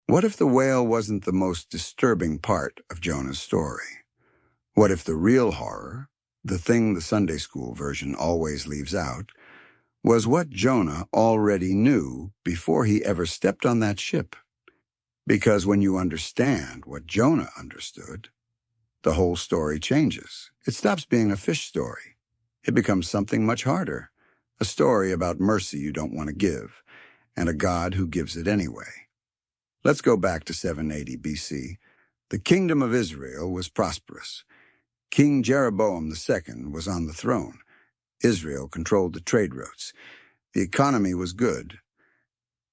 What if the whale wasn't the most disturbing part of Jonah's story? What if the real horror, the thing the Sunday school version always leaves out, was what Jonah already knew before he ever stepped on that ship? Because when you understand what Jonah understood, the whole story changes. It stops being a fish story. It becomes something much harder, a story about mercy you don't want to give, and a God who gives it anyway. Let's go back to 780 BC. The kingdom of Israel was prosperous. King Jeroboam II was on the throne. Israel controlled the trade routes. The economy was good.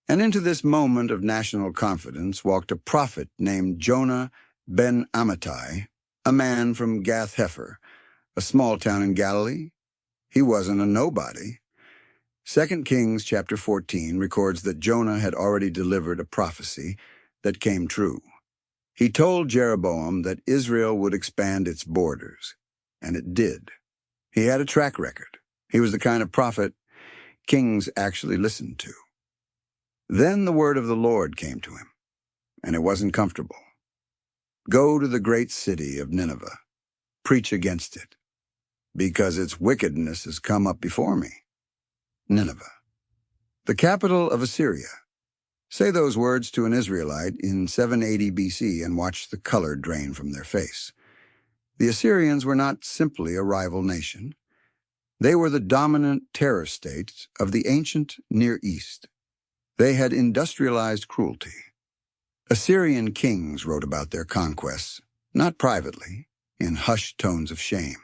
And into this moment of national confidence walked a prophet named Jonah ben Amittai, a man from Gath Hepher, a small town in Galilee. He wasn't a nobody. 2 Kings chapter 14 records that Jonah had already delivered a prophecy that came true. He told Jeroboam that Israel would expand its borders, and it did. He had a track record. He was the kind of prophet kings actually listened to. Then the word of the Lord came to him, and it wasn't comfortable. Go to the great city of Nineveh, preach against it, because its wickedness has come up before me. Nineveh, the capital of Assyria. Say those words to an Israelite in 780 BC and watch the color drain from their face. The Assyrians were not simply a rival nation. They were the dominant terror state of the ancient Near East. They had industrialized cruelty. Assyrian kings wrote about their conquests, not privately, in hushed tones of shame,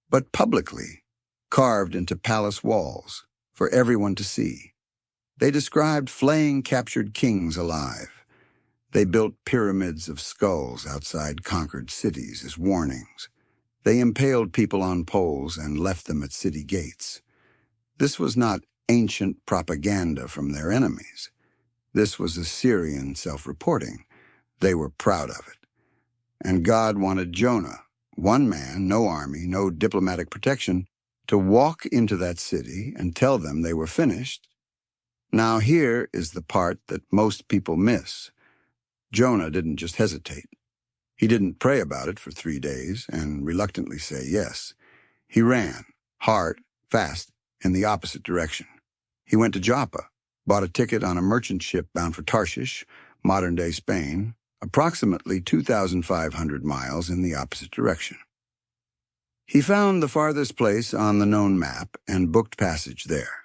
but publicly, carved into palace walls for everyone to see. They described flaying captured kings alive. They built pyramids of skulls outside conquered cities as warnings. They impaled people on poles and left them at city gates. This was not ancient propaganda from their enemies. This was Assyrian self-reporting. They were proud of it. And God wanted Jonah, one man, no army, no diplomatic protection, to walk into that city and tell them they were finished. Now here is the part that most people miss. Jonah didn't just hesitate. He didn't pray about it for 3 days and reluctantly say yes. He ran, hard, fast, in the opposite direction. He went to Joppa, bought a ticket on a merchant ship bound for Tarshish, modern-day Spain, approximately 2,500 miles in the opposite direction. He found the farthest place on the known map and booked passage there.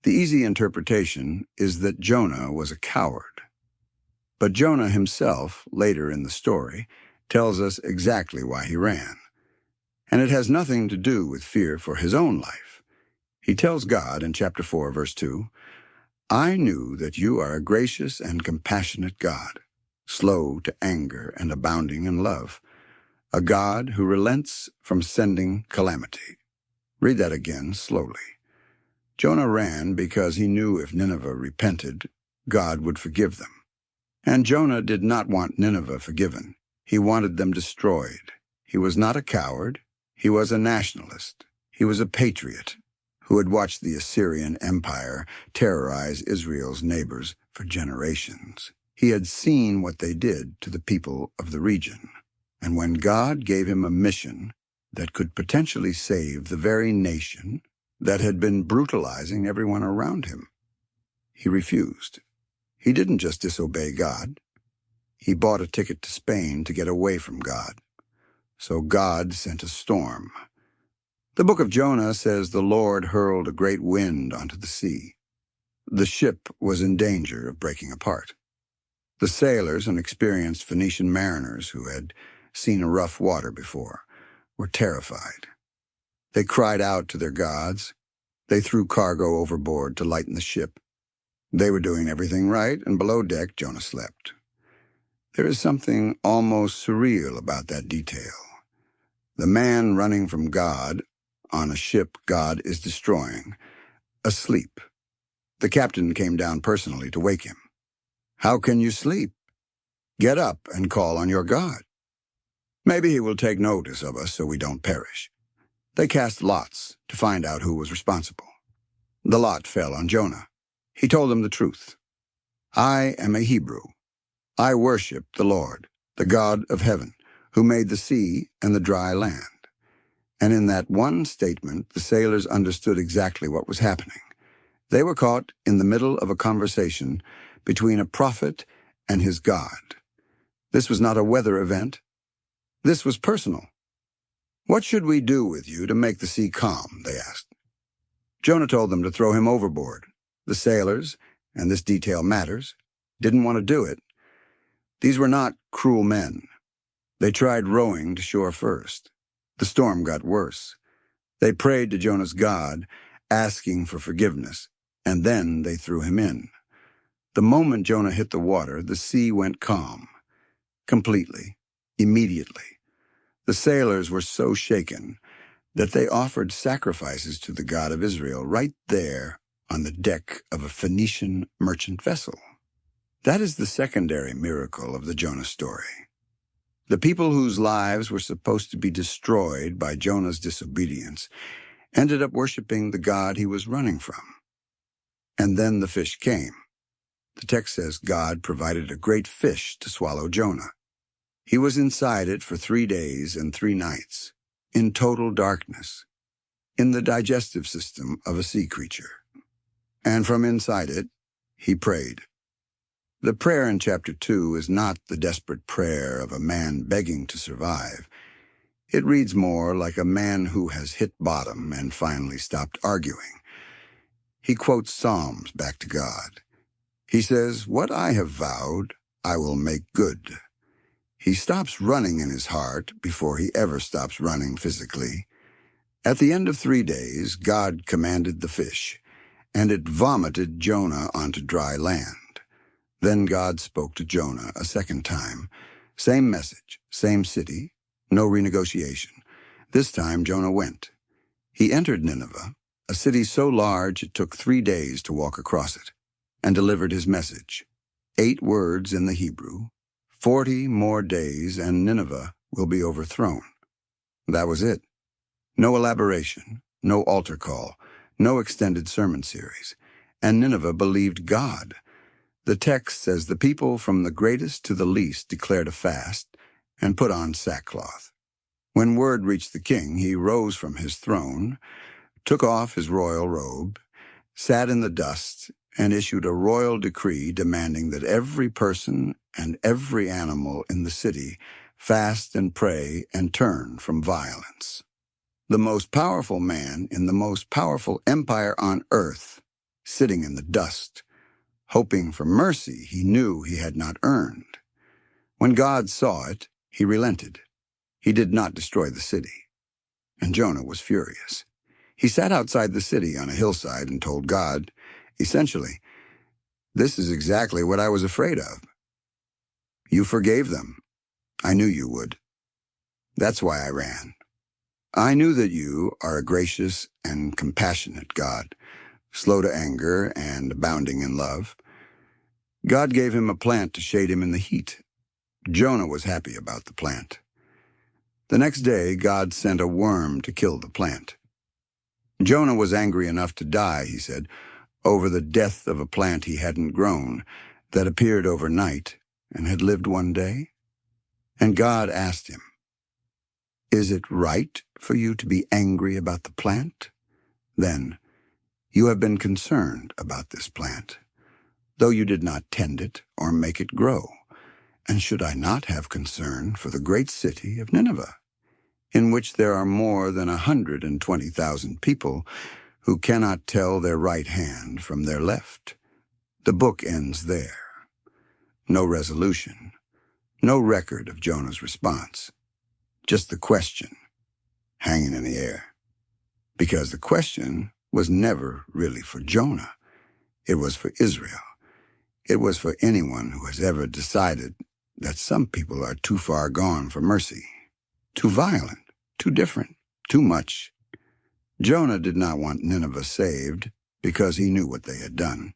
The easy interpretation is that Jonah was a coward. But Jonah himself, later in the story, tells us exactly why he ran. And it has nothing to do with fear for his own life. He tells God in chapter 4, verse 2, I knew that you are a gracious and compassionate God, slow to anger and abounding in love, a God who relents from sending calamity. Read that again slowly. Jonah ran because he knew if Nineveh repented, God would forgive them. And Jonah did not want Nineveh forgiven. He wanted them destroyed. He was not a coward. He was a nationalist. He was a patriot who had watched the Assyrian Empire terrorize Israel's neighbors for generations. He had seen what they did to the people of the region. And when God gave him a mission that could potentially save the very nation that had been brutalizing everyone around him, he refused. He didn't just disobey God. He bought a ticket to Spain to get away from God. So God sent a storm. The book of Jonah says the Lord hurled a great wind onto the sea. The ship was in danger of breaking apart. The sailors and experienced Phoenician mariners who had seen a rough water before were terrified. They cried out to their gods. They threw cargo overboard to lighten the ship. They were doing everything right, and below deck, Jonah slept. There is something almost surreal about that detail. The man running from God on a ship God is destroying, asleep. The captain came down personally to wake him. How can you sleep? Get up and call on your God. Maybe he will take notice of us so we don't perish. They cast lots to find out who was responsible. The lot fell on Jonah. He told them the truth. I am a Hebrew. I worship the Lord, the God of heaven, who made the sea and the dry land. And in that one statement, the sailors understood exactly what was happening. They were caught in the middle of a conversation between a prophet and his God. This was not a weather event. This was personal. "What should we do with you to make the sea calm?" they asked. Jonah told them to throw him overboard. The sailors, and this detail matters, didn't want to do it. These were not cruel men. They tried rowing to shore first. The storm got worse. They prayed to Jonah's God, asking for forgiveness, and then they threw him in. The moment Jonah hit the water, the sea went calm. Completely. Immediately. The sailors were so shaken that they offered sacrifices to the God of Israel right there on the deck of a Phoenician merchant vessel. That is the secondary miracle of the Jonah story. The people whose lives were supposed to be destroyed by Jonah's disobedience ended up worshiping the God he was running from. And then the fish came. The text says God provided a great fish to swallow Jonah. He was inside it for 3 days and 3 nights, in total darkness, in the digestive system of a sea creature. And from inside it, he prayed. The prayer in chapter 2 is not the desperate prayer of a man begging to survive. It reads more like a man who has hit bottom and finally stopped arguing. He quotes Psalms back to God. He says, "What I have vowed, I will make good." He stops running in his heart before he ever stops running physically. At the end of 3 days, God commanded the fish, and it vomited Jonah onto dry land. Then God spoke to Jonah a second time. Same message, same city, no renegotiation. This time Jonah went. He entered Nineveh, a city so large it took 3 days to walk across it, and delivered his message. 8 words in the Hebrew. 40 more days and Nineveh will be overthrown. That was it. No elaboration, no altar call, no extended sermon series. And Nineveh believed God. The text says the people from the greatest to the least declared a fast and put on sackcloth. When word reached the king, he rose from his throne, took off his royal robe, sat in the dust, and issued a royal decree demanding that every person and every animal in the city fast and pray and turn from violence. The most powerful man in the most powerful empire on earth, sitting in the dust, hoping for mercy he knew he had not earned. When God saw it, he relented. He did not destroy the city. And Jonah was furious. He sat outside the city on a hillside and told God, essentially, "This is exactly what I was afraid of. You forgave them. I knew you would. That's why I ran. I knew that you are a gracious and compassionate God, slow to anger and abounding in love." God gave him a plant to shade him in the heat. Jonah was happy about the plant. The next day, God sent a worm to kill the plant. Jonah was angry enough to die, he said, over the death of a plant he hadn't grown, that appeared overnight and had lived one day. And God asked him, "Is it right for you to be angry about the plant? Then, you have been concerned about this plant, though you did not tend it or make it grow. And should I not have concern for the great city of Nineveh, in which there are more than 120,000 people who cannot tell their right hand from their left?" The book ends there. No resolution, no record of Jonah's response, just the question hanging in the air. Because the question was never really for Jonah. It was for Israel. It was for anyone who has ever decided that some people are too far gone for mercy, too violent, too different, too much. Jonah did not want Nineveh saved because he knew what they had done.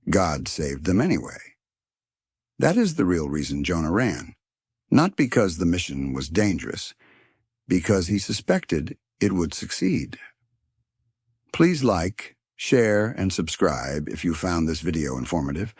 God saved them anyway. That is the real reason Jonah ran, not because the mission was dangerous, because he suspected it would succeed. Please like, share, and subscribe if you found this video informative.